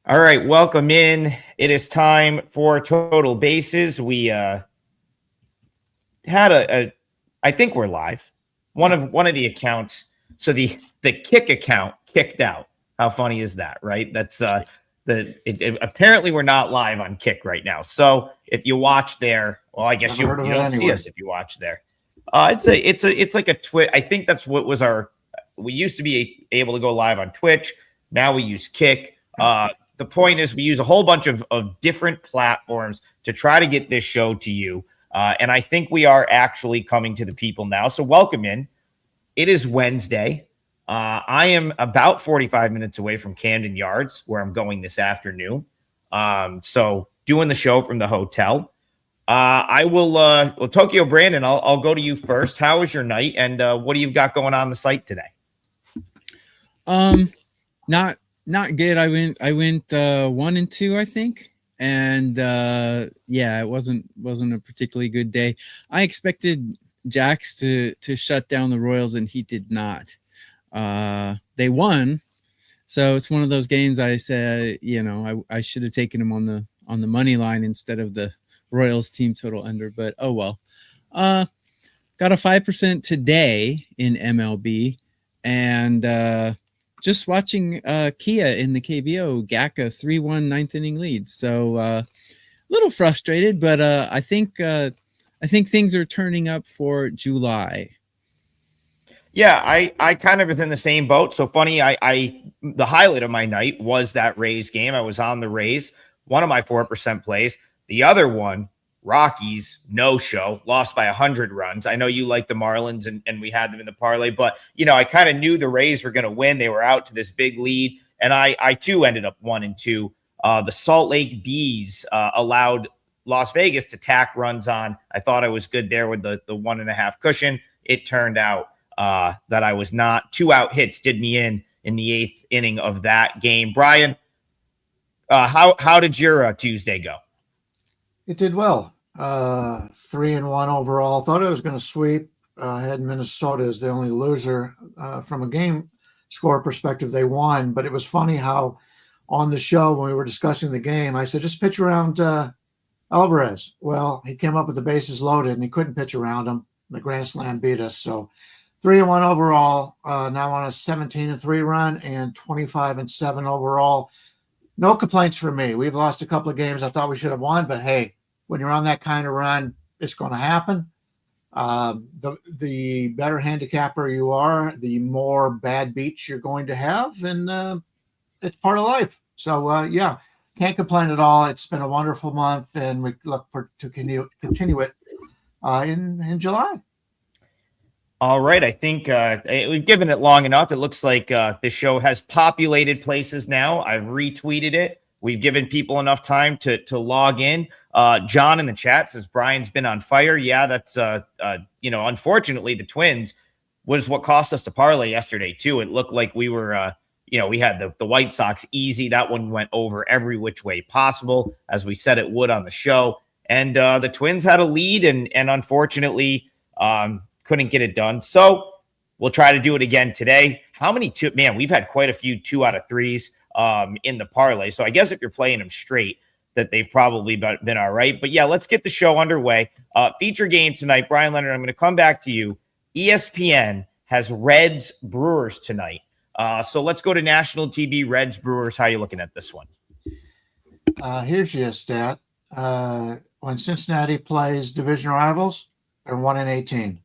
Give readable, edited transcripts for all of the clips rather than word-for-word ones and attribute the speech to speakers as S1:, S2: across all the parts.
S1: All right, welcome in. It is time for Total Bases. We had I think we're live. One of the accounts. So the kick account kicked out. How funny is that, right? That's apparently we're not live on Kick right now. So if you watch there, well, I guess you don't see us if you watch there. It's like a Twitch. I think that's what was we used to be able to go live on Twitch. Now we use Kick. The point is we use a whole bunch of different platforms to try to get this show to you. And I think we are actually coming to the people now. So welcome in. It is Wednesday. I am about 45 minutes away from Camden Yards, where I'm going this afternoon. So doing the show from the hotel. I will, Tokyo Brandon, I'll go to you first. How was your night? And what do you got going on the site today?
S2: Not good. I went 1-2, I think. And it wasn't a particularly good day. I expected Jax to shut down the Royals, and he did not. They won. So it's one of those games I said, I should have taken him on the money line instead of the Royals team total under, but oh well. Got a 5% today in MLB, and just watching Kia in the KBO, GACA 3-1 ninth inning lead. So a little frustrated, but I think things are turning up for July.
S1: Yeah, I kind of was in the same boat. So funny, the highlight of my night was that Rays game. I was on the Rays, one of my 4% plays. The other one, Rockies, no show, lost by 100 runs. I know you like the Marlins and we had them in the parlay, but I kind of knew the Rays were going to win. They were out to this big lead, and I too ended up 1-2. The Salt Lake Bees allowed Las Vegas to tack runs on. I thought I was good there with the 1.5 cushion. It turned out that I was not. 2 out hits did me in the 8th inning of that game. Brian, how did your Tuesday go?
S3: It did well. 3-1 overall. Thought I was going to sweep. I had Minnesota as the only loser. From a game score perspective, they won. But it was funny how on the show when we were discussing the game, I said, just pitch around Alvarez. Well, he came up with the bases loaded, and he couldn't pitch around him. The Grand Slam beat us. So 3-1 overall. Now on a 17-3 run and 25-7 overall. No complaints for me. We've lost a couple of games I thought we should have won, but hey, when you're on that kind of run, it's going to happen. The better handicapper you are, the more bad beats you're going to have, and it's part of life. So, can't complain at all. It's been a wonderful month, and we look to continue it in July.
S1: All right. I think we've given it long enough. It looks like the show has populated places now. I've retweeted it. We've given people enough time to log in. John in the chat says Brian's been on fire. Yeah, that's unfortunately the Twins was what cost us to parlay yesterday too. It looked like we were we had the White Sox easy. That one went over every which way possible, as we said it would on the show. And the Twins had a lead and unfortunately couldn't get it done. So we'll try to do it again today. How many we've had quite a few 2 out of 3s in the parlay. So I guess if you're playing them straight, that they've probably been all right. But yeah, let's get the show underway. Feature game tonight. Bryan Leonard, I'm going to come back to you. ESPN has Reds Brewers tonight. So let's go to national TV, Reds Brewers. How are you looking at this one?
S3: Here's your stat. When Cincinnati plays division rivals, they're 1-18.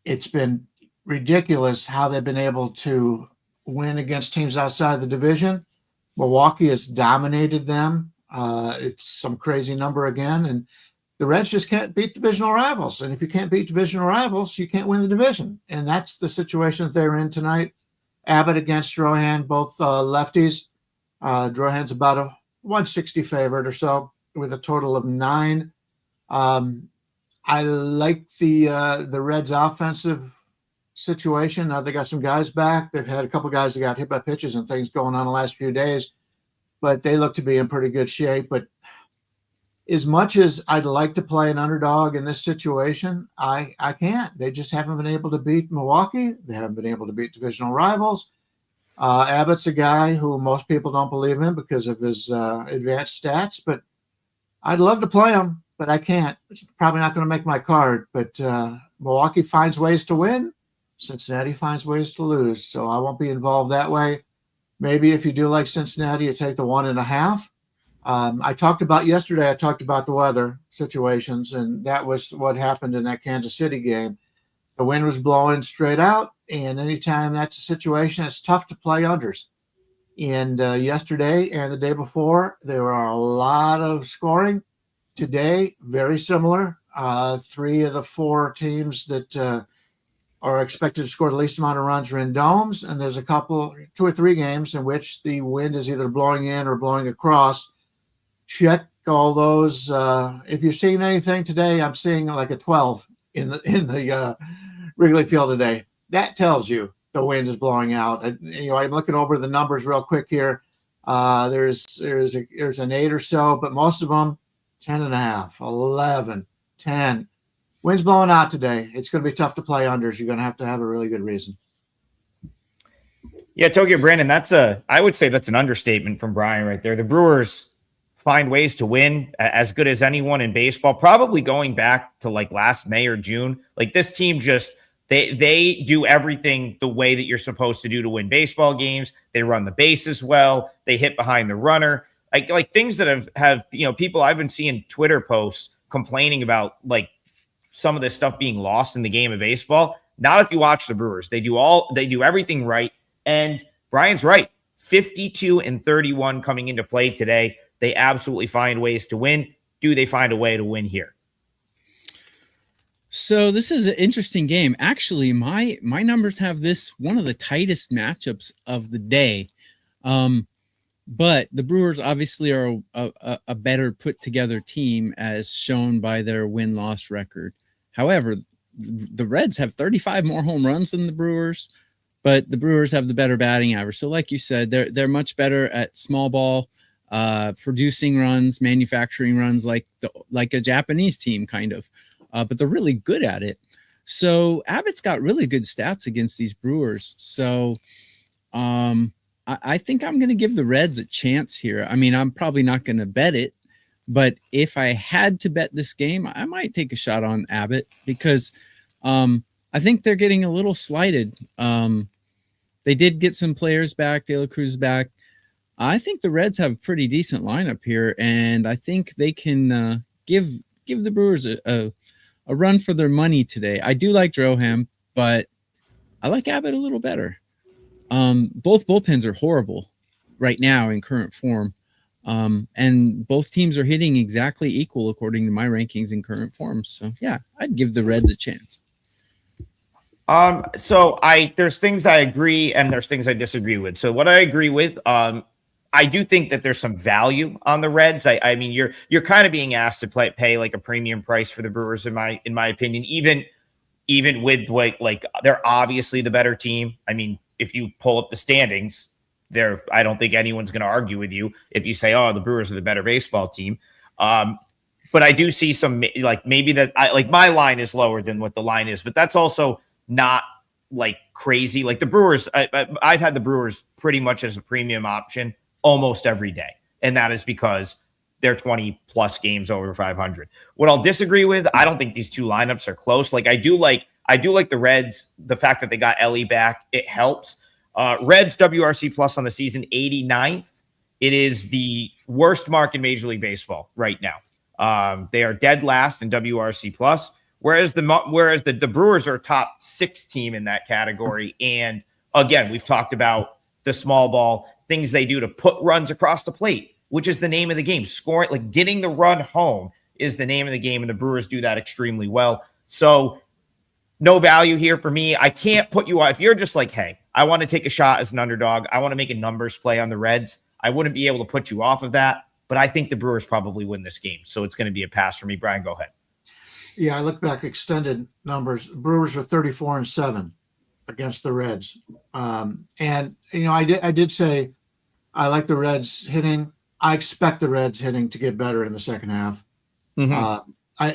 S3: It's been ridiculous how they've been able to win against teams outside the division. Milwaukee has dominated them. It's some crazy number again. And the Reds just can't beat divisional rivals. And if you can't beat divisional rivals, you can't win the division. And that's the situation that they're in tonight. Abbott against Drohan, both lefties. Drohan's about a 160 favorite or so with a total of 9. I like the Reds' offensive situation. They got some guys back. They've had a couple guys that got hit by pitches and things going on the last few days, but they look to be in pretty good shape. But as much as I'd like to play an underdog in this situation, I can't. They just haven't been able to beat Milwaukee. They haven't been able to beat divisional rivals. Abbott's a guy who most people don't believe in because of his advanced stats, but I'd love to play him, but I can't. It's probably not going to make my card. But Milwaukee finds ways to win. Cincinnati finds ways to lose. So I won't be involved that way. Maybe if you do like Cincinnati, you take the 1.5. I talked about the weather situations, and that was what happened in that Kansas City game. The wind was blowing straight out, and anytime that's a situation, it's tough to play unders. And yesterday and the day before, there were a lot of scoring. Today, very similar. 3 of the 4 teams that are expected to score the least amount of runs are in domes, and there's 2 or 3 games in which the wind is either blowing in or blowing across. Check all those. If you're seeing anything today, I'm seeing like a 12 in the Wrigley Field today. That tells you the wind is blowing out. I'm looking over the numbers real quick here. There's an 8 or so, but most of them 10.5, 11, 10. Wind's blowing out today. It's going to be tough to play unders. You're going to have a really good reason.
S1: Yeah, Tokyo Brandon, I would say that's an understatement from Brian right there. The Brewers find ways to win as good as anyone in baseball, probably going back to like last May or June. Like this team just, they do everything the way that you're supposed to do to win baseball games. They run the bases well. They hit behind the runner. Like things that have people, I've been seeing Twitter posts complaining about like some of this stuff being lost in the game of baseball. Not if you watch the Brewers. They do everything right. And Brian's right. 52-31 coming into play today. They absolutely find ways to win. Do they find a way to win here?
S2: So this is an interesting game. Actually, my numbers have this one of the tightest matchups of the day. But the Brewers obviously are a better put together team as shown by their win-loss record. However, the Reds have 35 more home runs than the Brewers, but the Brewers have the better batting average. So like you said, they're much better at small ball, producing runs, manufacturing runs like a Japanese team kind of. But they're really good at it. So Abbott's got really good stats against these Brewers. So I think I'm going to give the Reds a chance here. I mean, I'm probably not going to bet it, but if I had to bet this game, I might take a shot on Abbott because I think they're getting a little slighted. They did get some players back, De La Cruz back. I think the Reds have a pretty decent lineup here, and I think they can give the Brewers a run for their money today. I do like Droham, but I like Abbott a little better. Both bullpens are horrible right now in current form. And both teams are hitting exactly equal according to my rankings in current form. So yeah, I'd give the Reds a chance.
S1: So there's things I agree and there's things I disagree with. So what I agree with, I do think that there's some value on the Reds. I mean, you're kind of being asked to pay like a premium price for the Brewers in my opinion, even with like they're obviously the better team. I mean, if you pull up the standings, I don't think anyone's going to argue with you if you say, "Oh, the Brewers are the better baseball team." But I do see some like maybe that my line is lower than what the line is, but that's also not like crazy. Like the Brewers, I've had the Brewers pretty much as a premium option almost every day, and that is because they're 20 plus games over 500. What I'll disagree with, I don't think these two lineups are close. Like I do like the Reds. The fact that they got Ellie back, it helps. Reds WRC plus on the season 89th. It is the worst mark in Major League Baseball right now. They are dead last in WRC plus, whereas the Brewers are a top 6 team in that category. And again, we've talked about the small ball things they do to put runs across the plate, which is the name of the game. Scoring, like getting the run home, is the name of the game, and the Brewers do that extremely well. So no value here for me. I can't put you on. If you're just like, hey, I want to take a shot as an underdog, I want to make a numbers play on the Reds, I wouldn't be able to put you off of that. But I think the Brewers probably win this game. So it's going to be a pass for me. Brian, go ahead.
S3: Yeah, I look back extended numbers. Brewers are 34-7 against the Reds. And, I did say I like the Reds hitting. I expect the Reds hitting to get better in the second half. Mm-hmm.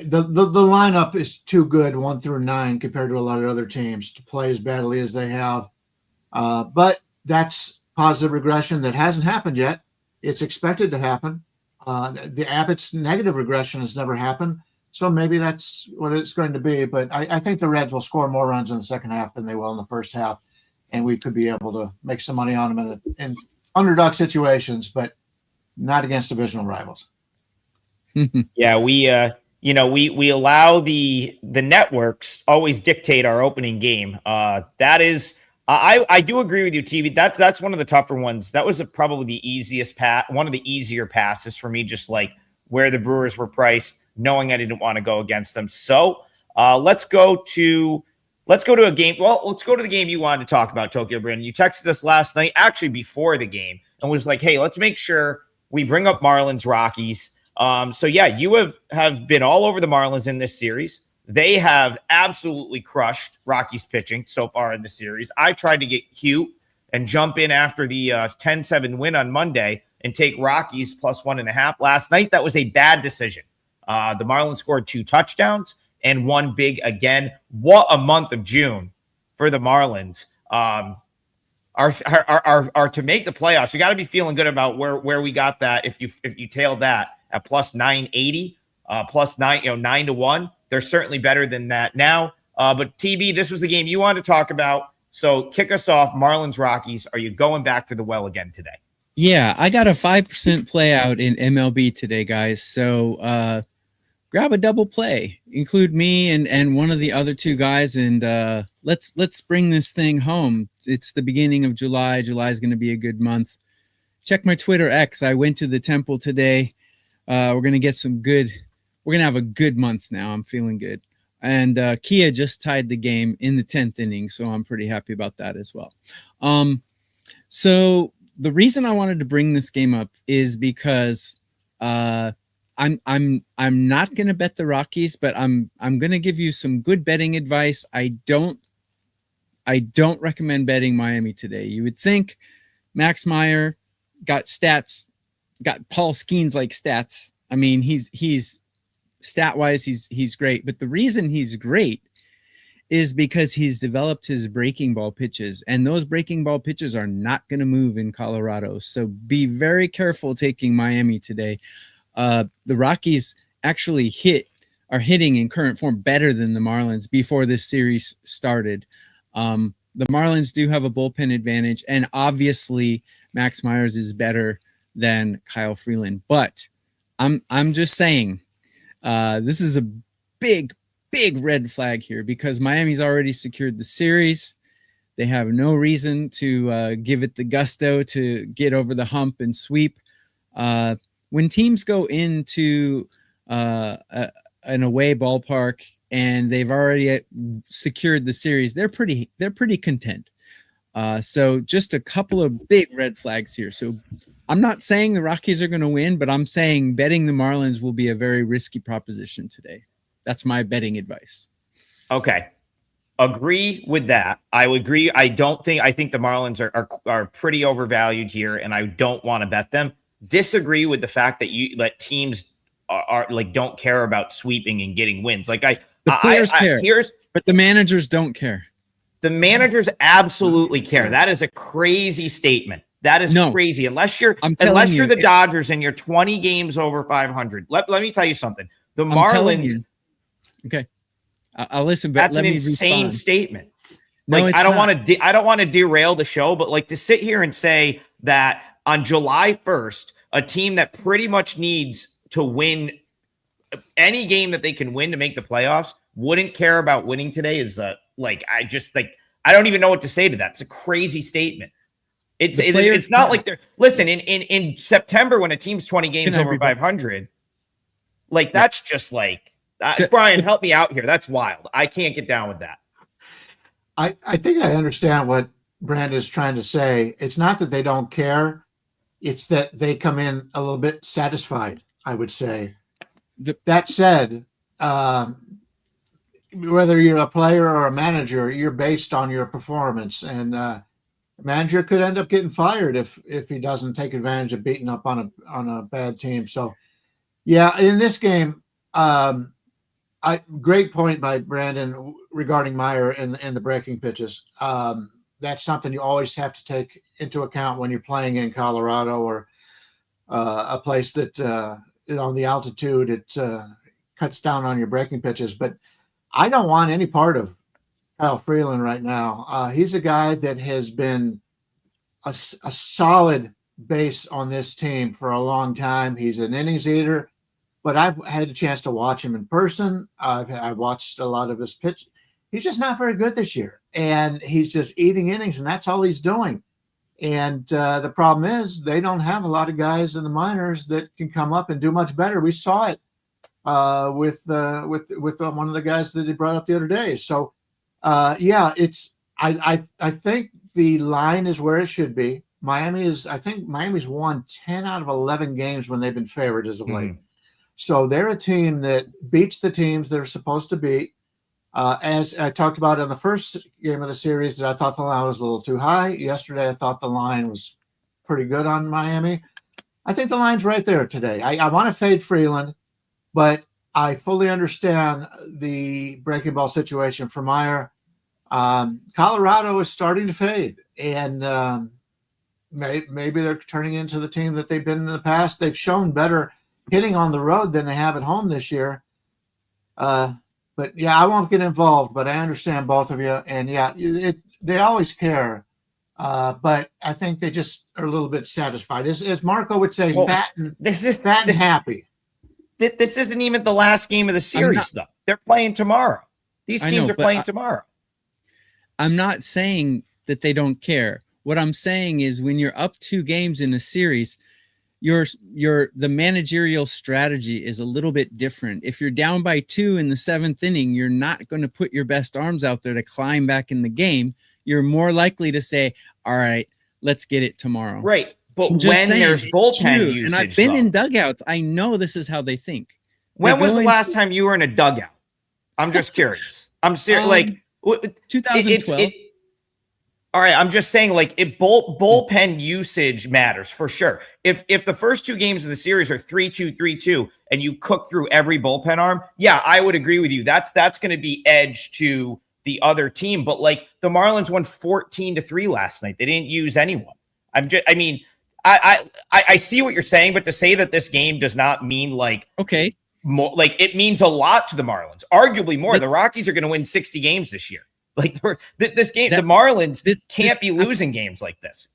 S3: The lineup is too good 1 through 9 compared to a lot of other teams to play as badly as they have. But that's positive regression that hasn't happened yet. It's expected to happen. The Abbott's negative regression has never happened. So maybe that's what it's going to be. But I think the Reds will score more runs in the second half than they will in the first half. And we could be able to make some money on them in underdog situations, but not against divisional rivals.
S1: Yeah, we allow the networks always dictate our opening game. That is, I do agree with you, TV. That's one of the tougher ones. That was probably the easiest one of the easier passes for me, just like where the Brewers were priced, knowing I didn't want to go against them. So let's go to a game. Well, let's go to the game you wanted to talk about, Tokyo Brandon. You texted us last night, actually before the game, and was like, hey, let's make sure we bring up Marlins Rockies. So yeah, you have been all over the Marlins in this series. They have absolutely crushed Rockies pitching so far in the series. I tried to get cute and jump in after the 10-7 win on Monday and take Rockies +1.5 last night. That was a bad decision. The Marlins scored 2 touchdowns and won big again. What a month of June for the Marlins. Are to make the playoffs. You got to be feeling good about where we got that. If you tailed that at +980, +9 to 1, they're certainly better than that now. But TB, this was the game you wanted to talk about. So kick us off. Marlins Rockies. Are you going back to the well again today?
S2: Yeah, I got a 5% play out in MLB today, guys. So grab a double play, include me and one of the other 2 guys, and let's bring this thing home. It's the beginning of July. July is going to be a good month. Check my Twitter X. I went to the temple today. We're going to get we're going to have a good month now. I'm feeling good. And Kia just tied the game in the 10th inning, so I'm pretty happy about that as well. So the reason I wanted to bring this game up is because I'm not going to bet the Rockies, but I'm going to give you some good betting advice. I don't recommend betting Miami today. You would think Max Meyer got stats, got Paul Skeens like stats. I mean, he's stat wise, he's great, but the reason he's great is because he's developed his breaking ball pitches, and those breaking ball pitches are not going to move in Colorado. So be very careful taking Miami today. The Rockies actually are hitting in current form better than the Marlins before this series started. The Marlins do have a bullpen advantage, and obviously Max Myers is better than Kyle Freeland. But I'm just saying, this is a big red flag here because Miami's already secured the series. They have no reason to give it the gusto to get over the hump and sweep. When teams go into an away ballpark and they've already secured the series, they're pretty content. So just a couple of big red flags here. So I'm not saying the Rockies are going to win, but I'm saying betting the Marlins will be a very risky proposition today. That's my betting advice.
S1: Okay. Agree with that. I would agree. I think the Marlins are pretty overvalued here, and I don't want to bet them. Disagree with the fact that teams are like don't care about sweeping and getting wins. Like
S2: the players care, but the managers don't care.
S1: The managers absolutely care. That is a crazy statement. That is crazy. Unless you're the Dodgers and you're 20 games over 500. Let me tell you something. The Marlins.
S2: Okay, I'll listen. But
S1: that's an insane statement.
S2: No,
S1: like I don't want to derail the show, but like to sit here and say that on July 1st, a team that pretty much needs to win any game that they can win to make the playoffs wouldn't care about winning today is I don't even know what to say to that. It's a crazy statement. It's not like they're listen in September when a team's 20 games over 500. Like that's just like Brian, help me out here. That's wild. I can't get down with that.
S3: I think I understand what Brand is trying to say. It's not that they don't care. It's that they come in a little bit satisfied, I would say. That said, whether you're a player or a manager, you're based on your performance. And a manager could end up getting fired if he doesn't take advantage of beating up on a bad team. So, yeah, in this game, great point by Brandon regarding Meyer and the breaking pitches. The that's something you always have to take into account when you're playing in Colorado or a place that on the altitude it cuts down on your breaking pitches. But I don't want any part of Kyle Freeland right now. He's a guy that has been a solid base on this team for a long time. He's an innings eater, but I've had a chance to watch him in person. I've watched a lot of his pitch. He's just not very good this year, and he's just eating innings, and that's all he's doing. And the problem is they don't have a lot of guys in the minors that can come up and do much better. We saw it with one of the guys that he brought up the other day. So it's I think the line is where it should be. I think Miami's won 10 out of 11 games when they've been favored as of late. So they're a team that beats the teams they're supposed to beat. As I talked about in the first game of the series, that I thought the line was a little too high. Yesterday, I thought the line was pretty good on Miami. I think the line's right there today. I want to fade Freeland, but I fully understand the breaking ball situation for Meyer. Colorado is starting to fade, and maybe they're turning into the team that they've been in the past. They've shown better hitting on the road than they have at home this year. But yeah, I won't get involved, but I understand both of you. And yeah, they always care. But I think they just are a little bit satisfied. As Marco would say, fat and happy.
S1: This isn't even the last game of the series, though. They're playing tomorrow. These teams are playing tomorrow.
S2: I'm not saying that they don't care. What I'm saying is when you're up 2 games in a series, the managerial strategy is a little bit different. If you're down by 2 in the 7th inning, you're not going to put your best arms out there to climb back in the game. You're more likely to say, all right, let's get it tomorrow.
S1: Right. But when there's bullpen usage,
S2: and I've been in dugouts, I know this is how they think.
S1: When was the last time you were in a dugout? I'm just curious. I'm serious.
S2: 2012.
S1: All right, I'm just saying, bullpen usage matters for sure. If the first 2 games of the series are 3-2, 3-2, and you cook through every bullpen arm, yeah, I would agree with you. That's going to be edge to the other team. But the Marlins won 14-3 last night. They didn't use anyone. I see what you're saying, but to say that this game does not mean
S2: okay,
S1: more, it means a lot to the Marlins. Arguably more. The Rockies are going to win 60 games this year. This game, the Marlins can't be losing games like this.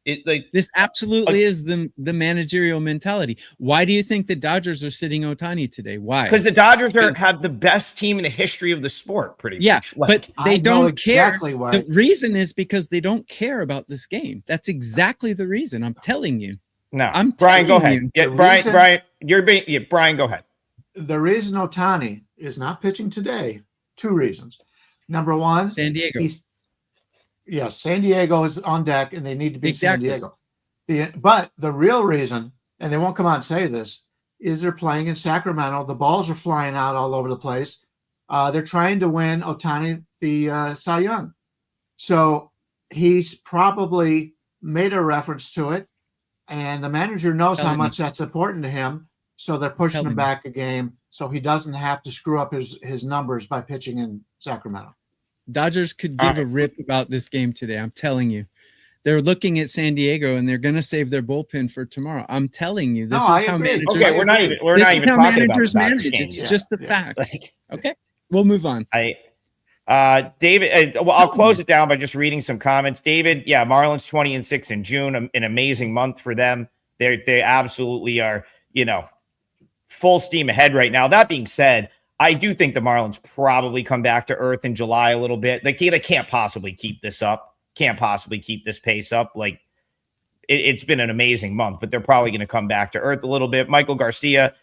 S2: This absolutely is the managerial mentality. Why do you think the Dodgers are sitting Ohtani today? Why?
S1: Because the Dodgers have the best team in the history of the sport, pretty much.
S2: But they don't care.
S3: Exactly why.
S2: The reason is because they don't care about this game. That's exactly the reason. I'm telling you.
S1: No, Brian, go ahead. Yeah, Brian, Brian, go ahead.
S3: The reason Ohtani is not pitching today, 2 reasons. Number one,
S2: San Diego.
S3: San Diego is on deck, and they need to beat San Diego. But the real reason, and they won't come out and say this, is they're playing in Sacramento. The balls are flying out all over the place. They're trying to win Ohtani the Cy Young. So he's probably made a reference to it, and the manager knows how much that's important to him. So they're pushing him back a game so he doesn't have to screw up his numbers by pitching in Sacramento.
S2: Dodgers could give a rip about this game today. I'm telling you. They're looking at San Diego, and they're going to save their bullpen for tomorrow. I'm telling you. This is how managers.
S1: Okay, we're not even talking about
S2: managers manage. It's just the fact. Okay, we'll move on.
S1: David, I'll close it down by just reading some comments. David, Marlins 20-6 in June, an amazing month for them. They absolutely are, full steam ahead right now. That being said, I do think the Marlins probably come back to earth in July a little bit. They can't possibly keep this up. Can't possibly keep this pace up. It's been an amazing month, but they're probably going to come back to earth a little bit. Michael Garcia,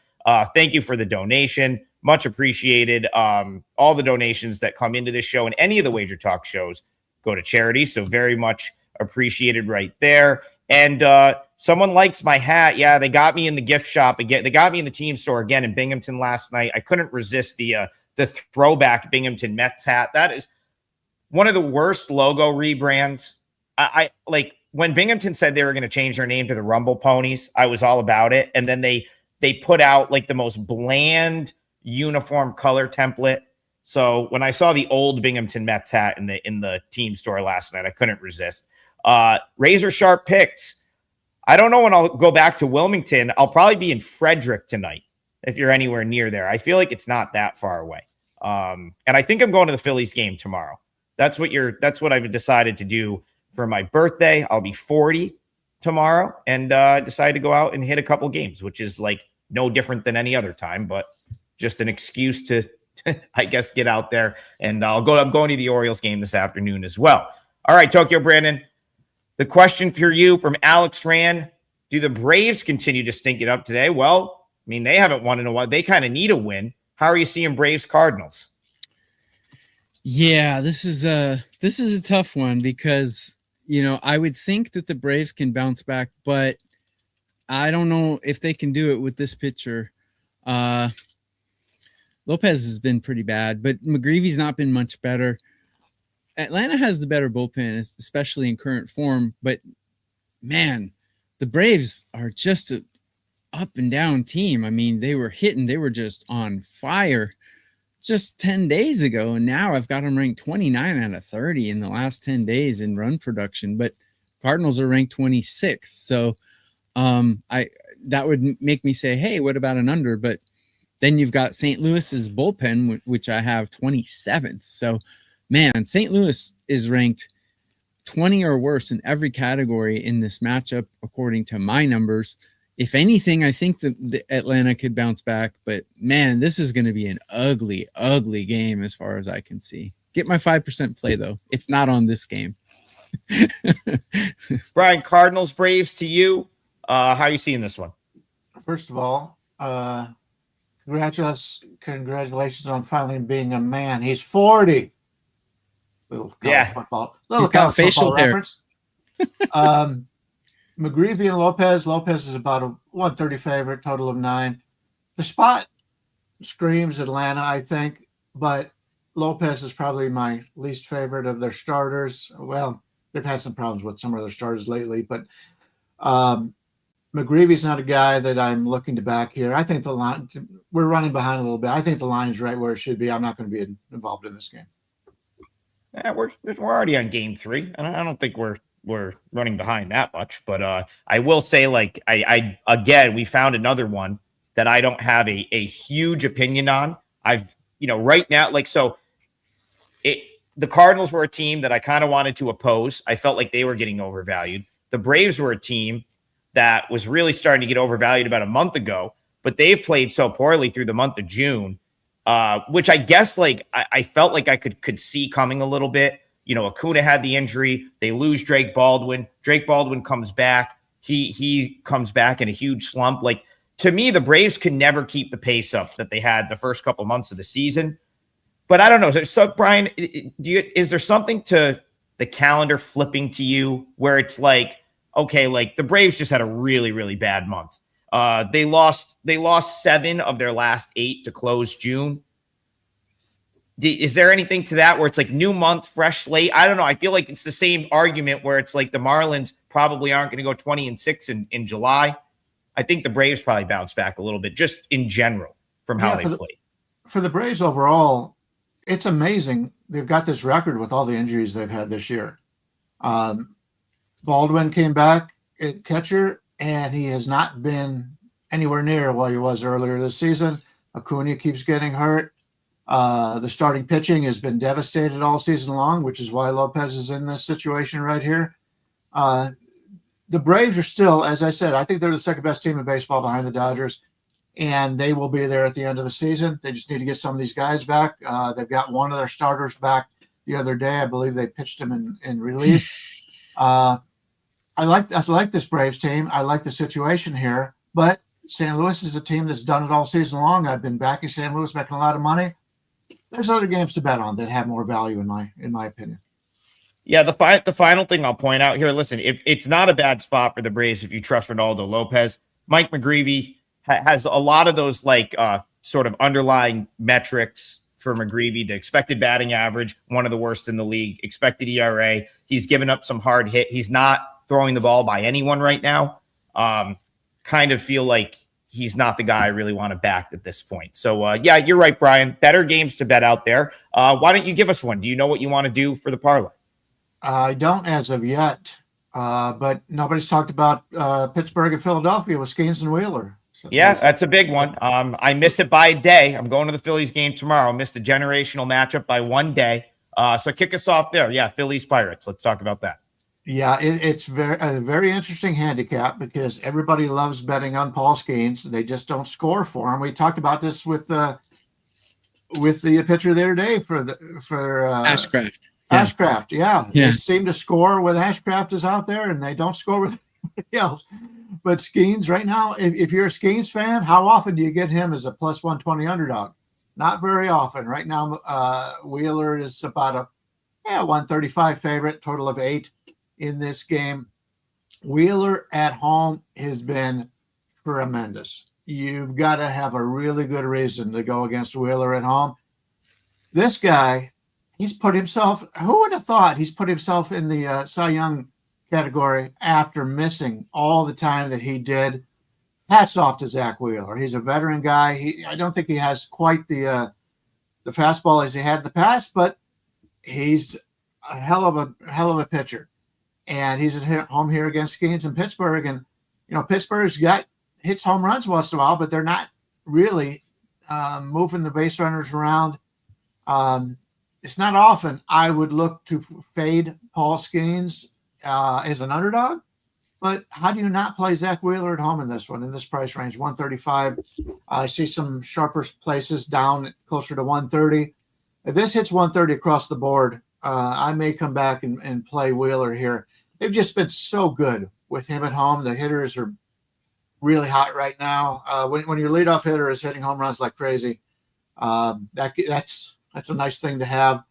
S1: thank you for the donation. Much appreciated. All the donations that come into this show and any of the Wager Talk shows go to charity. So very much appreciated right there. And someone likes my hat. Yeah, they got me in the gift shop again. They got me in the team store again in Binghamton last night. I couldn't resist the throwback Binghamton Mets hat. That is one of the worst logo rebrands. I when Binghamton said they were going to change their name to the Rumble Ponies, I was all about it. And then they put out the most bland uniform color template. So when I saw the old Binghamton Mets hat in the team store last night, I couldn't resist. Razor sharp picks. I don't know when I'll go back to Wilmington. I'll probably be in Frederick tonight if you're anywhere near there. I feel like it's not that far away. And I think I'm going to the Phillies game tomorrow. That's what I've decided to do for my birthday. I'll be 40 tomorrow, and decide to go out and hit a couple games, which is like no different than any other time, but just an excuse to, I guess, get out there. And I'm going to the Orioles game this afternoon as well. All right, Tokyo Brandon. The question for you from Alex Rand: do the Braves continue to stink it up today? Well, I mean, they haven't won in a while. They kind of need a win. How are you seeing Braves Cardinals?
S2: Yeah, this is a tough one because, I would think that the Braves can bounce back, but I don't know if they can do it with this pitcher. Lopez has been pretty bad, but McGreevy's not been much better. Atlanta has the better bullpen, especially in current form, but man, the Braves are just an up and down team. I mean, they were just on fire just 10 days ago, and now I've got them ranked 29 out of 30 in the last 10 days in run production, but Cardinals are ranked 26th. So that would make me say, hey, what about an under? But then you've got St. Louis's bullpen, which I have 27th. So man, St. Louis is ranked 20 or worse in every category in this matchup, according to my numbers. If anything, I think that the Atlanta could bounce back, but man, this is going to be an ugly, ugly game as far as I can see. Get my 5% play though. It's not on this game.
S1: Brian, Cardinals Braves to you. How are you seeing this one?
S3: First of all, congratulations on finally being a man. He's 40. Little college football. Little college facial hair. Reference. McGreevy and Lopez. Lopez is about a 130 favorite, total of 9. The spot screams Atlanta, I think, but Lopez is probably my least favorite of their starters. Well, they've had some problems with some of their starters lately, but McGreevy's not a guy that I'm looking to back here. I think the line, we're running behind a little bit. I think the line's right where it should be. I'm not going to be involved in this game.
S1: Yeah, we're already on game 3. I don't think we're running behind that much, but I will say, like, I again, we found another one that I don't have a huge opinion on. Right now, the Cardinals were a team that I kind of wanted to oppose. I felt like they were getting overvalued. The Braves were a team that was really starting to get overvalued about a month ago, but they've played so poorly through the month of June, which I guess, I felt like I could see coming a little bit. Acuna had the injury. They lose Drake Baldwin. Drake Baldwin comes back. He comes back in a huge slump. To me, the Braves can never keep the pace up that they had the first couple months of the season. But I don't know. So Brian, is there something to the calendar flipping to you where it's like, okay, the Braves just had a really, really bad month. They lost 7 of their last 8 to close June. Is there anything to that where it's like new month, fresh slate? I don't know. I feel like it's the same argument where it's like the Marlins probably aren't going to go 20-6 in July. I think the Braves probably bounce back a little bit just in general from how they played.
S3: For the Braves overall, it's amazing. They've got this record with all the injuries they've had this year. Baldwin came back at catcher, and he has not been anywhere near what he was earlier this season. Acuna keeps getting hurt. The starting pitching has been devastated all season long, which is why Lopez is in this situation right here. The Braves are still, as I said, I think they're the second best team in baseball behind the Dodgers, and they will be there at the end of the season. They just need to get some of these guys back. They've got one of their starters back the other day. I believe they pitched him in relief. I like this Braves team. I like the situation here, but St. Louis is a team that's done it all season long. I've been backing St. Louis, making a lot of money. There's other games to bet on that have more value in my opinion.
S1: Yeah, the final thing I'll point out here, listen, it's not a bad spot for the Braves if you trust Ronaldo Lopez. Mike McGreevy has a lot of those sort of underlying metrics for McGreevy. The expected batting average, one of the worst in the league. Expected ERA. He's given up some hard hit. He's not throwing the ball by anyone right now. Kind of feel like he's not the guy I really want to back at this point. So, yeah, you're right, Brian. Better games to bet out there. Why don't you give us one? Do you know what you want to do for the parlay?
S3: I don't as of yet. But nobody's talked about Pittsburgh and Philadelphia with Skeens and Wheeler. So
S1: Yeah, that's a big one. I miss it by a day. I'm going to the Phillies game tomorrow. Missed a generational matchup by one day. So kick us off there. Yeah, Phillies Pirates. Let's talk about that.
S3: Yeah, it's a very interesting handicap because everybody loves betting on Paul Skeens. They just don't score for him. We talked about this with the pitcher the other day for
S2: Ashcraft.
S3: Ashcraft. Yeah,
S2: Yeah.
S3: They seem to score when Ashcraft is out there, and they don't score with anybody else. But Skeens right now, if you're a Skeens fan, how often do you get him as a plus 120 underdog? Not very often. Right now, Wheeler is about a 135 favorite, total of 8 in this game. Wheeler at home has been tremendous. You've got to have a really good reason to go against Wheeler at home. This guy, he's put himself, who would have thought he's put himself in the Cy Young category after missing all the time that he did. Hats off to Zach Wheeler. He's a veteran guy. I don't think he has quite the fastball as he had in the past, but he's a hell of a pitcher. And he's at home here against Skeens in Pittsburgh. And, Pittsburgh's hits home runs once in a while, but they're not really moving the base runners around. It's not often I would look to fade Paul Skeens as an underdog. But how do you not play Zach Wheeler at home in this one, in this price range, 135? I see some sharper places down closer to 130. If this hits 130 across the board, I may come back and play Wheeler here. They've just been so good with him at home. The hitters are really hot right now. When your leadoff hitter is hitting home runs like crazy, that's a nice thing to have.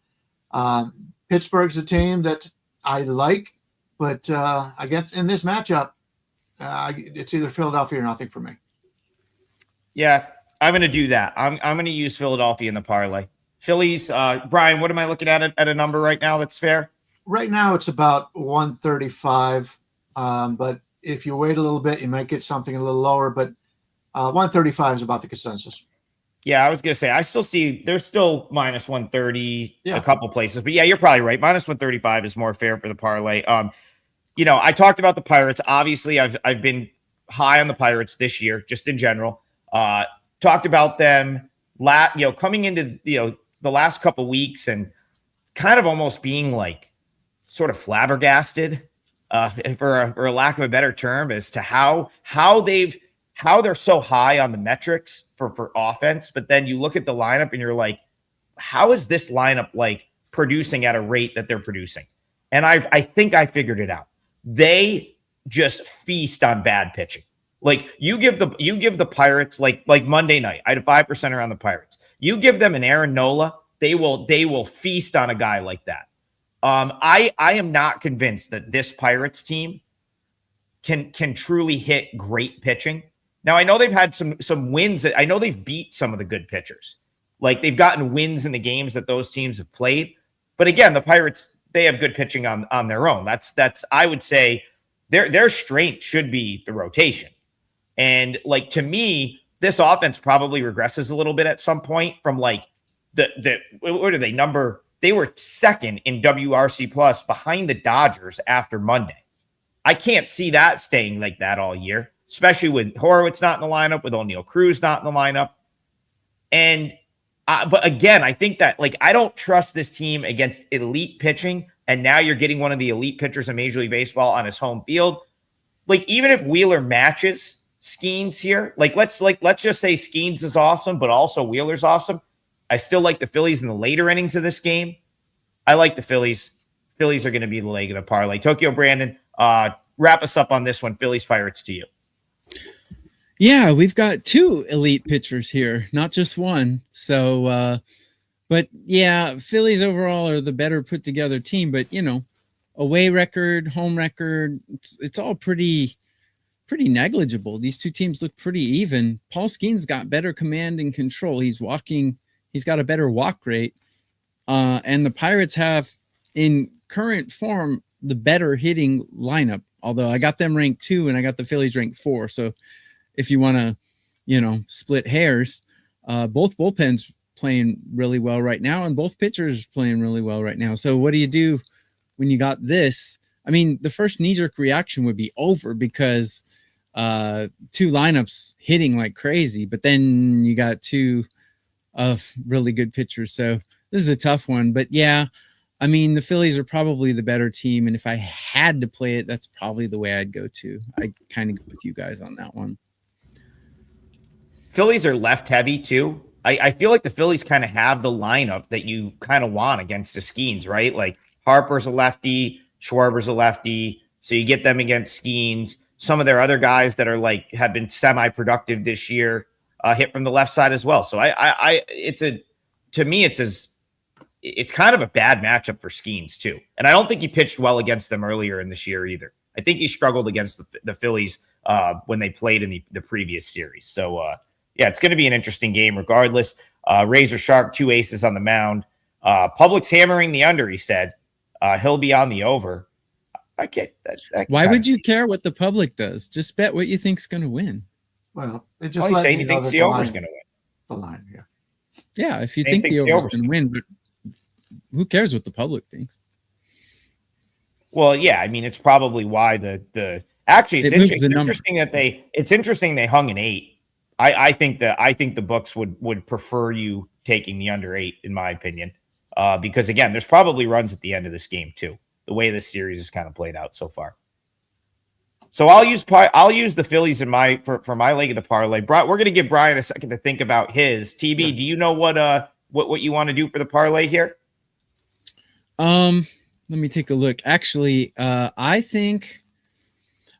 S3: Pittsburgh's a team that I like, but I guess in this matchup, it's either Philadelphia or nothing for me.
S1: Yeah, I'm going to do that. I'm going to use Philadelphia in the parlay. Phillies, Brian, what am I looking at a number right now that's fair?
S3: Right now, it's about 135. But if you wait a little bit, you might get something a little lower. But 135 is about the consensus.
S1: Yeah, I was going to say, I still see there's still minus 130 a couple places. But yeah, you're probably right. Minus 135 is more fair for the parlay. I talked about the Pirates. Obviously, I've been high on the Pirates this year, just in general. Talked about them, coming into the last couple weeks and kind of almost being like sort of flabbergasted, for a lack of a better term, as to how they're so high on the metrics for offense. But then you look at the lineup and you're like, how is this lineup like producing at a rate that they're producing? And I think I figured it out. They just feast on bad pitching. Like you give the Pirates like Monday night, I had a 5% on the Pirates. You give them an Aaron Nola, they will feast on a guy like that. I am not convinced that this Pirates team can truly hit great pitching. Now I know they've had some wins. I know they've beat some of the good pitchers. Like they've gotten wins in the games that those teams have played. But again, the Pirates, they have good pitching on their own. That's I would say their strength should be the rotation. And like to me, this offense probably regresses a little bit at some point from like what are they they were second in WRC plus behind the Dodgers after Monday. I can't see that staying like that all year, especially with Horowitz not in the lineup, with O'Neal Cruz not in the lineup. And but again, I think that like I don't trust this team against elite pitching. And now you're getting one of the elite pitchers in Major League Baseball on his home field. Like even if Wheeler matches Skeens here, let's just say Skeens is awesome, but also Wheeler's awesome. I still like the Phillies in the later innings of this game. I like the Phillies. Phillies are going to be the leg of the parlay. Tokyo Brandon, wrap us up on this one. Phillies Pirates to you.
S2: Yeah, we've got 2 elite pitchers here, not just one. So, but yeah, Phillies overall are the better put together team. But away record, home record, it's all pretty negligible. These two teams look pretty even. Paul Skeens got better command and control. He's got a better walk rate. And the Pirates have, in current form, the better hitting lineup. Although I got them ranked 2 and I got the Phillies ranked 4. So if you want to, split hairs, both bullpens playing really well right now and both pitchers playing really well right now. So what do you do when you got this? I mean, the first knee-jerk reaction would be over because two lineups hitting like crazy, but then you got two of really good pitchers. So this is a tough one. But yeah, I mean, the Phillies are probably the better team. And if I had to play it, that's probably the way I'd go to. I kind of go with you guys on that one.
S1: Phillies are left heavy too. I feel like the Phillies kind of have the lineup that you kind of want against the Skeens, right? Like Harper's a lefty, Schwarber's a lefty. So you get them against Skeens. Some of their other guys that are like have been semi-productive this year hit from the left side as well. So to me, it's kind of a bad matchup for Skeens too. And I don't think he pitched well against them earlier in this year either. I think he struggled against the Phillies when they played in the previous series. So yeah, it's going to be an interesting game regardless. Razor Sharp, 2 aces on the mound. Public's hammering the under, he said. He'll be on the over. I can't.
S2: Why would you care what the public does? Just bet what you think's going to win.
S3: Well, it just
S1: he's saying he thinks the over's going to win.
S3: The line, yeah.
S2: Yeah, if you think the over's going to win, but who cares what the public thinks?
S1: Well, yeah, I mean, it's probably why it's interesting they hung an 8. I think the books would prefer you taking the under 8 in my opinion, because again, there's probably runs at the end of this game too. The way this series is kind of played out so far. So I'll use the Phillies in for my leg of the parlay. We're going to give Brian a second to think about his. TB, do you know what you want to do for the parlay here?
S2: Let me take a look. Actually, I think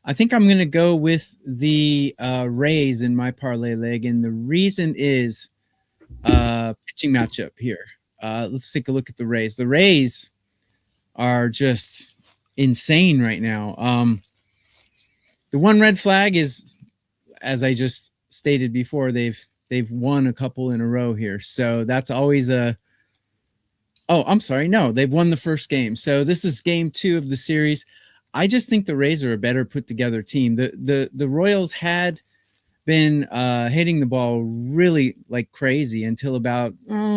S2: I'm going to go with the Rays in my parlay leg, and the reason is pitching matchup here. Let's take a look at the Rays. The Rays are just insane right now. The one red flag is, as I just stated before, they've won a couple in a row here, so that's always a. Oh, I'm sorry. No, they've won the first game. So this is game 2 of the series. I just think the Rays are a better put together team. The Royals had been hitting the ball really like crazy until about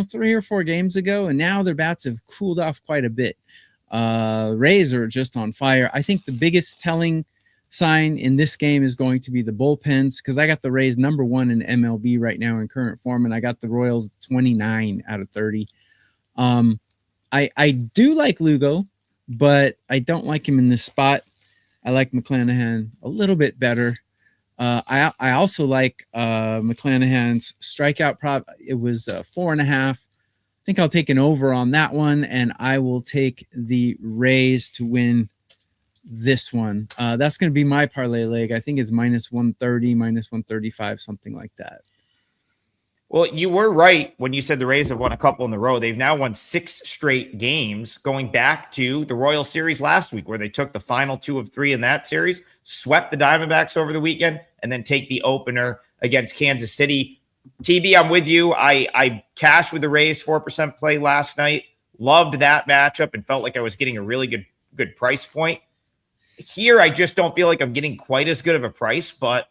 S2: 3 or 4 games ago. And now their bats have cooled off quite a bit. Rays are just on fire. I think the biggest telling sign in this game is going to be the bullpens, because I got the Rays number 1 in MLB right now in current form. And I got the Royals 29 out of 30. I do like Lugo, but I don't like him in this spot. I like McClanahan a little bit better. I also like McClanahan's strikeout prop. It was 4.5. I think I'll take an over on that one, and I will take the Rays to win this one. That's going to be my parlay leg. I think it's minus 130, minus 135, something like that.
S1: Well, you were right when you said the Rays have won a couple in a row. They've now won 6 straight games, going back to the Royal Series last week, where they took the final 2 of 3 in that series, swept the Diamondbacks over the weekend, and then take the opener against Kansas City. TB, I'm with you. I cashed with the Rays 4% play last night. Loved that matchup and felt like I was getting a really good price point. Here, I just don't feel like I'm getting quite as good of a price, but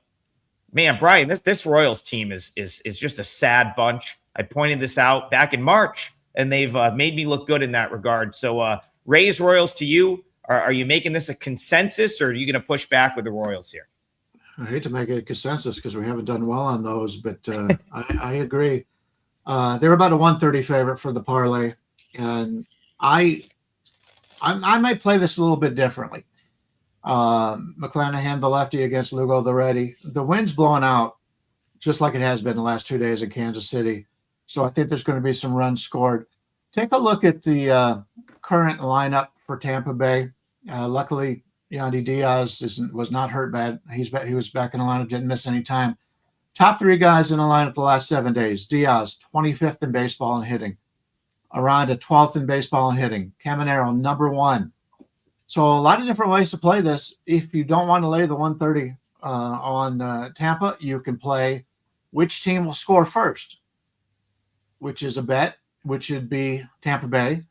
S1: man, Brian, this Royals team is just a sad bunch. I pointed this out back in March, and they've made me look good in that regard. So Rays Royals to you. Are you making this a consensus, or are you going to push back with the Royals here?
S3: I hate to make it a consensus because we haven't done well on those, but I agree. They're about a 130 favorite for the parlay, and I might play this a little bit differently. McClanahan, the lefty, against Lugo, the righty. The wind's blowing out just like it has been the last 2 days in Kansas City. So I think there's going to be some runs scored. Take a look at the current lineup for Tampa Bay. Luckily, Yandy Diaz was not hurt bad. He was back in the lineup, didn't miss any time. Top 3 guys in the lineup the last 7 days. Diaz, 25th in baseball and hitting. Aranda, 12th in baseball and hitting. Caminero, number 1. So a lot of different ways to play this. If you don't want to lay the 130 on Tampa, you can play which team will score first, which is a bet, which would be Tampa Bay.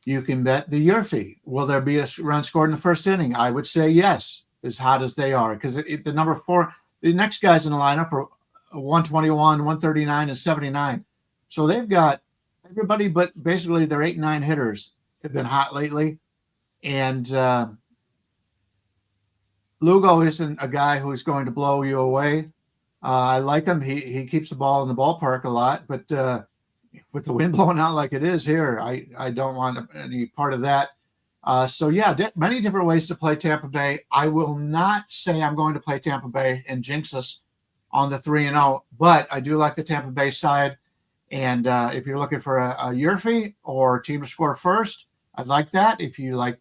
S3: You can bet the year fee. Will there be a run scored in the first inning? I would say yes, as hot as they are, because the number 4, the next guys in the lineup are 121, 139, and 79. So they've got everybody but basically their 8 and 9 hitters have been hot lately. And Lugo isn't a guy who's going to blow you away. I like him. He keeps the ball in the ballpark a lot, but with the wind blowing out like it is here, I don't want any part of that. So yeah, many different ways to play Tampa Bay. I will not say I'm going to play Tampa Bay and jinx us on the 3-0, but I do like the Tampa Bay side. And if you're looking for a Yurfie or team to score first, I'd like that. If you like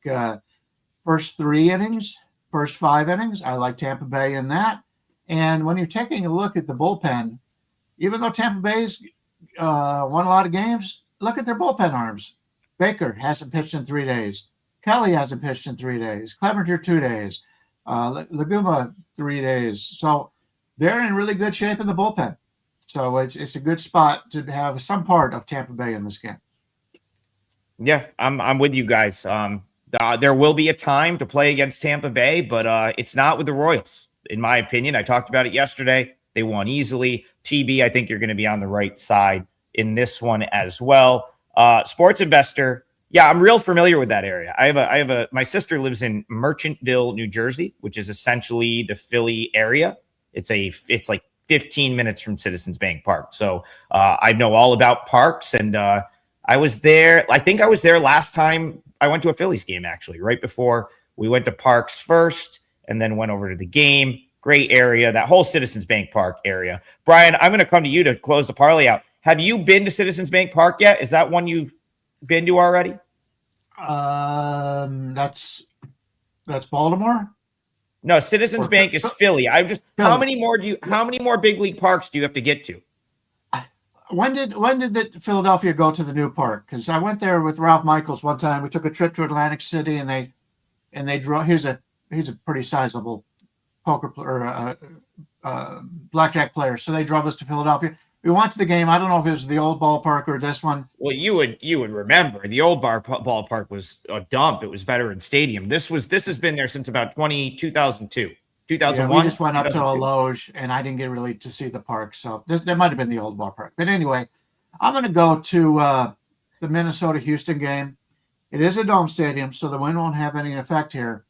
S3: first 3 innings, first 5 innings, I like Tampa Bay in that. And when you're taking a look at the bullpen, even though Tampa Bay's won a lot of games, look at their bullpen arms. Baker hasn't pitched in 3 days. Kelly hasn't pitched in 3 days. Clevenger 2 days. Laguma 3 days. So they're in really good shape in the bullpen. So it's a good spot to have some part of Tampa Bay in this game.
S1: Yeah, I'm with you guys. There will be a time to play against Tampa Bay, but it's not with the Royals, in my opinion. I talked about it yesterday. They won easily. TB, I think you're going to be on the right side in this one as well. Sports investor. Yeah, I'm real familiar with that area. My sister lives in Merchantville, New Jersey, which is essentially the Philly area. It's like 15 minutes from Citizens Bank Park. So I know all about parks, and I was there. I think I was there last time I went to a Phillies game, actually, right before we went to Parks first and then went over to the game. Great area, that whole Citizens Bank Park area. Brian, I'm going to come to you to close the parlay out. Have you been to Citizens Bank Park yet? Is that one you've been to already?
S3: That's Baltimore.
S1: No, Citizens Bank is Philly.
S3: Philly.
S1: How many more big league parks do you have to get to?
S3: When did the Philadelphia go to the new park? Because I went there with Ralph Michaels one time. We took a trip to Atlantic City, and they drove. He's a pretty sizable poker or blackjack player. So they drove us to Philadelphia. We went to the game. I don't know if it was the old ballpark or this one.
S1: Well, you would remember the old ballpark was a dump. It was Veterans Stadium. This has been there since about 2002, 2001.
S3: Yeah, we just went up to a loge, and I didn't get really to see the park. So there might have been the old ballpark. But anyway, I'm going to go to the Minnesota-Houston game. It is a dome stadium, so the wind won't have any effect here.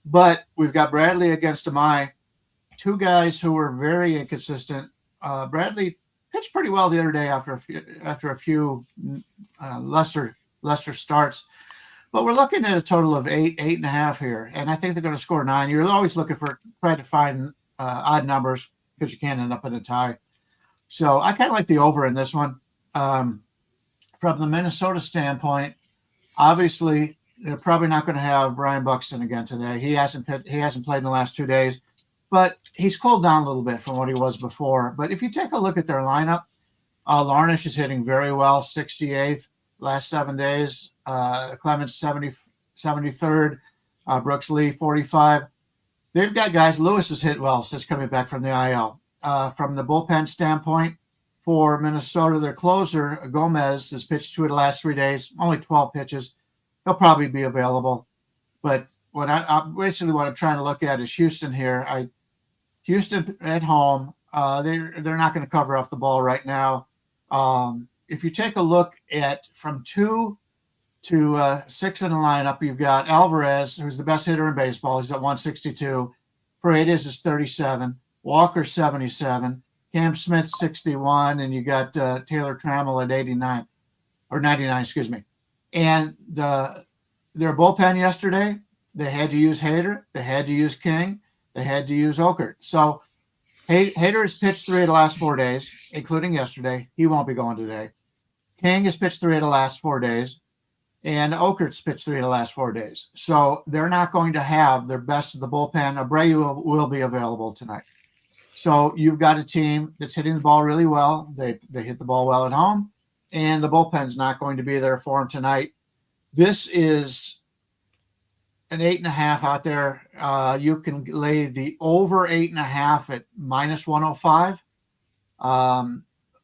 S3: But we've got Bradley against Amai, 2 guys who were very inconsistent. Bradley pitched pretty well the other day after a few lesser starts, but we're looking at a total of 8.5 here, and I think they're going to score 9. You're always looking for trying to find odd numbers because you can't end up in a tie. So I kind of like the over in this one. From the Minnesota standpoint, obviously they're probably not going to have Brian Buxton again today. He hasn't played in the last 2 days, but he's cooled down a little bit from what he was before. But if you take a look at their lineup, Larnish is hitting very well, 68th last 7 days. Clemens 73rd, Brooks Lee 45. They've got guys. Lewis has hit well since coming back from the IL. From the bullpen standpoint, for Minnesota, their closer Gomez has pitched 2 of the last 3 days, only 12 pitches. He'll probably be available. But what I'm trying to look at is Houston here. Houston at home, they're not going to cover off the ball right now. If you take a look at from 2 to 6 in the lineup, you've got Alvarez, who's the best hitter in baseball. He's at 162. Paredes is 37. Walker 77. Cam Smith 61, and you got Taylor Trammell at 89 or 99, excuse me. And their bullpen yesterday, they had to use Hader, they had to use King, they had to use Okert. So Hader has pitched 3 of the last 4 days, including yesterday. He won't be going today. King has pitched 3 of the last 4 days, and Okert's pitched 3 of the last 4 days. So they're not going to have their best of the bullpen. Abreu will be available tonight. So you've got a team that's hitting the ball really well. They hit the ball well at home, and the bullpen's not going to be there for them tonight. This is an 8.5 out there. You can lay the over 8.5 at -105,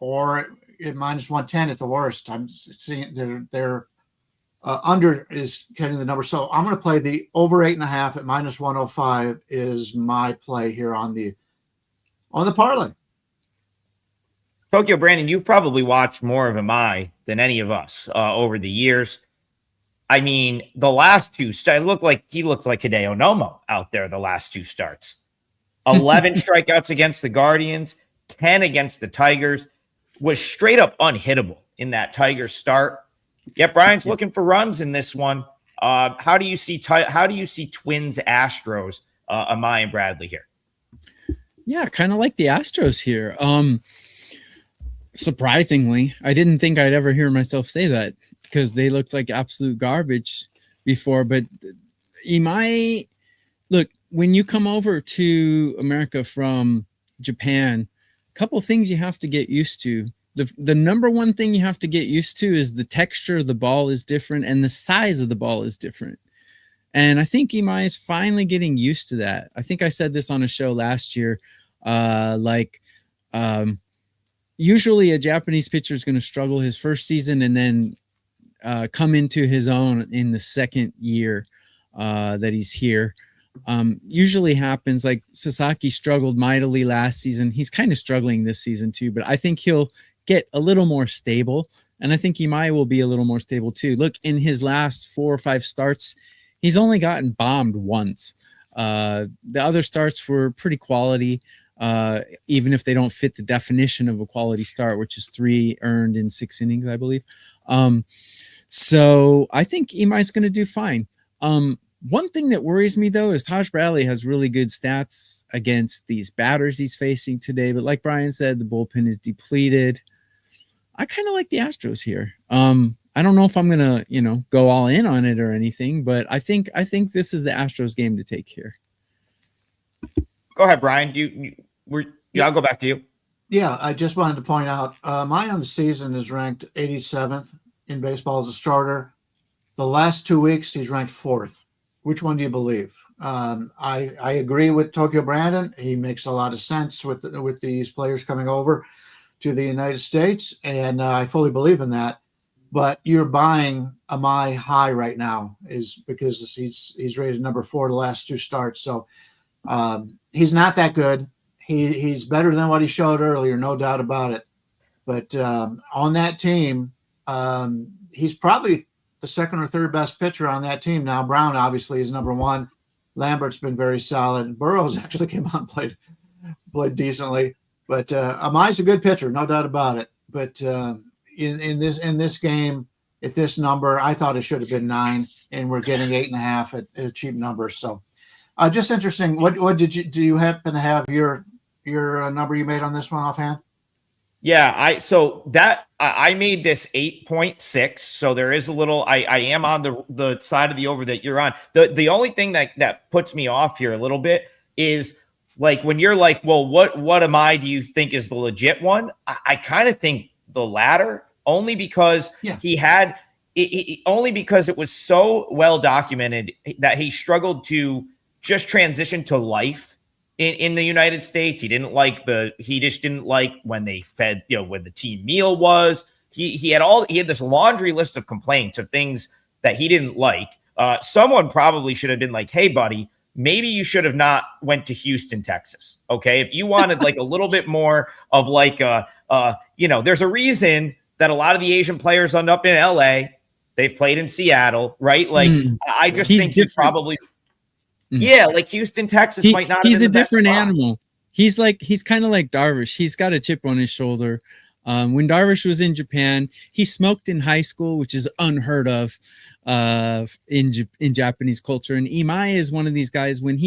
S3: or at -110 at the worst. I'm seeing they're under is getting the number. So I'm going to play the over 8.5 at -105 is my play here on the parlay.
S1: Tokyo Brandon, you've probably watched more of Amai than any of us over the years. I mean, the last two look like he looks like Hideo Nomo out there. The last two starts, 11 strikeouts against the Guardians, 10 against the Tigers, was straight up unhittable in that Tigers start. Yet Brian's looking for runs in this one. How do you see Twins Astros, Amai and Bradley here?
S2: Yeah, kind of like the Astros here. Surprisingly, I didn't think I'd ever hear myself say that because they looked like absolute garbage before. But Imai, look, when you come over to America from Japan, a couple things you have to get used to. The number one thing you have to get used to is the texture of the ball is different and the size of the ball is different. And I think Imai is finally getting used to that. I think I said this on a show last year. Usually a Japanese pitcher is going to struggle his first season and then come into his own in the second year that he's here. Usually happens. Like Sasaki struggled mightily last season. He's kind of struggling this season too, but I think he'll get a little more stable. And I think Imai will be a little more stable too. Look, in his last 4 or 5 starts, he's only gotten bombed once. The other starts were pretty quality, even if they don't fit the definition of a quality start, which is 3 earned in 6 innings, I believe. So I think Imai's going to do fine. One thing that worries me, though, is Taj Bradley has really good stats against these batters he's facing today. But like Brian said, the bullpen is depleted. I kind of like the Astros here. I don't know if I'm going to, go all in on it or anything, but I think this is the Astros game to take here.
S1: Go ahead, Brian. I'll go back to you.
S3: Yeah, I just wanted to point out, my on the season is ranked 87th in baseball as a starter. The last 2 weeks, he's ranked 4th. Which one do you believe? I agree with Tokyo Brandon. He makes a lot of sense with these players coming over to the United States, and I fully believe in that. But you're buying Amai high right now is because he's rated number 4 the last 2 starts. So he's not that good. He's better than what he showed earlier, no doubt about it. But on that team, he's probably the second or third best pitcher on that team. Now, Brown obviously is number 1. Lambert's been very solid. Burrows actually came on and played decently. But Amai's a good pitcher, no doubt about it. But in this game, at this number, I thought it should have been 9, and we're getting 8.5 at a cheap number. So just interesting. What do you happen to have your number you made on this one offhand?
S1: Yeah, I made this 8.6. So there is a little, I am on the side of the over that you're on. The only thing that puts me off here a little bit is like when you're like, well, what do you think is the legit one? I kind of think the latter, only because only because it was so well documented that he struggled to just transition to life in the United States. He just didn't like when they fed, when the team meal was. He had this laundry list of complaints of things that he didn't like. Someone probably should have been like, hey, buddy, maybe you should have not went to Houston, Texas. Okay. If you wanted like a little bit more of like, there's a reason that a lot of the Asian players end up in LA. They've played in Seattle, right? Like, I just think he probably, like Houston, Texas might not.
S2: He's a different animal. He's kind of like Darvish. He's got a chip on his shoulder. When Darvish was in Japan, he smoked in high school, which is unheard of in Japanese culture. And Imai is one of these guys. When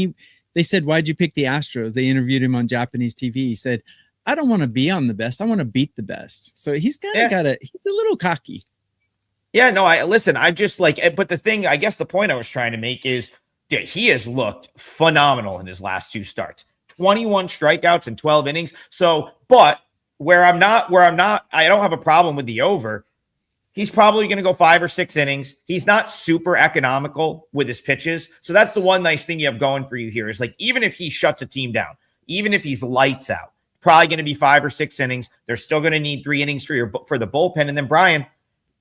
S2: they said, "Why'd you pick the Astros?" They interviewed him on Japanese TV. He said, "I don't want to be on the best. I want to beat the best." So he's he's a little cocky.
S1: Yeah, no, I just like, but the thing, I guess the point I was trying to make is, dude, he has looked phenomenal in his last 2 starts, 21 strikeouts in 12 innings. So, but where I'm not, I don't have a problem with the over. He's probably going to go 5 or 6 innings. He's not super economical with his pitches. So that's the one nice thing you have going for you here is like, even if he shuts a team down, even if he's lights out, probably going to be 5 or 6 innings. They're still going to need 3 innings for the bullpen. And then Brian,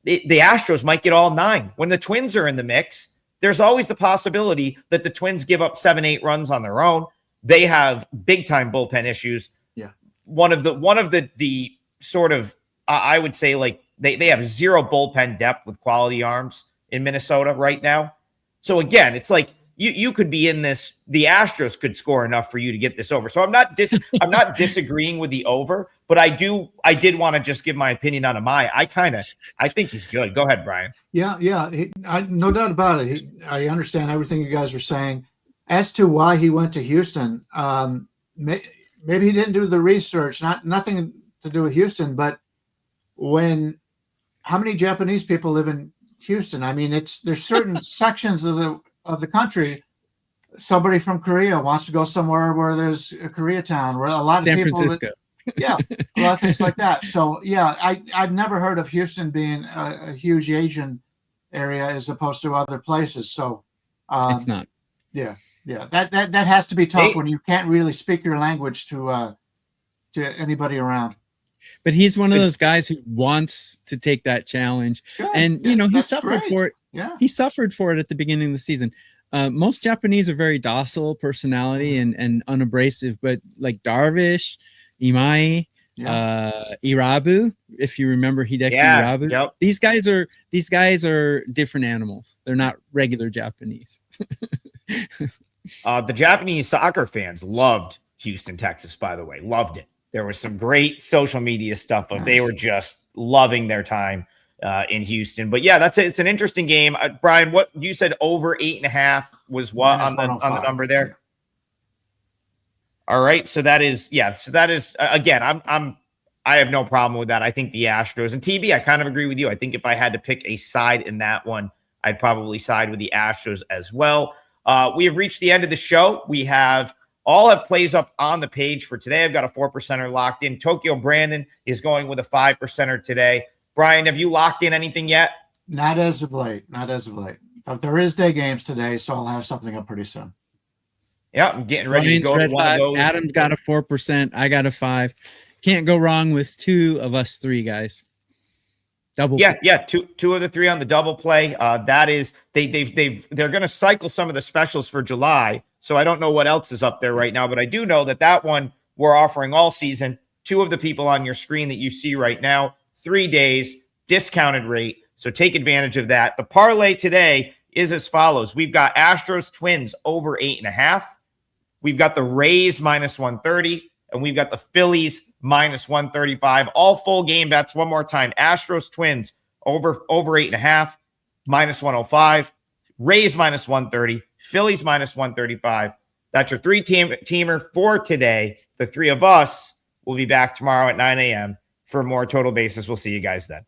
S1: the Astros might get all 9. When the Twins are in the mix, there's always the possibility that the Twins give up 7-8 runs on their own. They have big time bullpen issues.
S3: Yeah.
S1: One of the sort of, I would say, like they have 0 bullpen depth with quality arms in Minnesota right now. So again, it's like you could be in this. The Astros could score enough for you to get this over. So I'm not disagreeing with the over, but I did want to just give my opinion on Amaya. I think he's good. Go ahead, Brian.
S3: Yeah. No doubt about it. I understand everything you guys are saying. As to why he went to Houston, maybe he didn't do the research. Nothing to do with Houston, but how many Japanese people live in Houston? I mean, there's certain sections of the country. Somebody from Korea wants to go somewhere where there's a Koreatown, where a lot of
S2: San
S3: people.
S2: Francisco.
S3: Yeah, a lot of things like that. So yeah, I've never heard of Houston being a huge Asian area as opposed to other places. So
S2: It's not.
S3: Yeah. That has to be tough when you can't really speak your language to anybody around.
S2: But he's one of those guys who wants to take that challenge.
S3: Good.
S2: And,
S3: Yeah,
S2: he
S3: that's
S2: suffered
S3: great.
S2: for it.
S3: Yeah.
S2: He suffered for it at the beginning of the season. Most Japanese are very docile personality and unabrasive, but like Darvish, Imai, Irabu, if you remember Hideki Irabu,
S1: yep.
S2: these guys are different animals. They're not regular Japanese.
S1: The Japanese soccer fans loved Houston, Texas, by the way. Loved it. There was some great social media stuff. They were just loving their time in Houston. But yeah, it's an interesting game. Brian, what you said over 8.5 was what on the number there?
S3: Yeah.
S1: All right. So that is again, I have no problem with that. I think the Astros and TB, I kind of agree with you. I think if I had to pick a side in that one, I'd probably side with the Astros as well. We have reached the end of the show. We have plays up on the page for today. I've got a 4%er locked in. Tokyo Brandon is going with a 5%er today. Brian, have you locked in anything yet?
S3: Not as of late. But there is day games today, so I'll have something up pretty soon.
S1: Yeah, I'm getting ready to go to one of those.
S2: Adam's got a 4%. I got a 5. Can't go wrong with 2 of us 3 guys. Double.
S1: Yeah. Two of the 3 on the double play. That is they're going to cycle some of the specials for July. So I don't know what else is up there right now, but I do know that one we're offering all season. 2 of the people on your screen that you see right now, 3 days, discounted rate. So take advantage of that. The parlay today is as follows. We've got Astros Twins over 8.5. We've got the Rays minus 130, and we've got the Phillies minus 135. All full game bets. One more time. Astros Twins over 8.5, minus 105. Rays minus 130. Phillies minus 135. That's your 3-teamer for today. The 3 of us will be back tomorrow at 9 a.m. for more Total Basis. We'll see you guys then.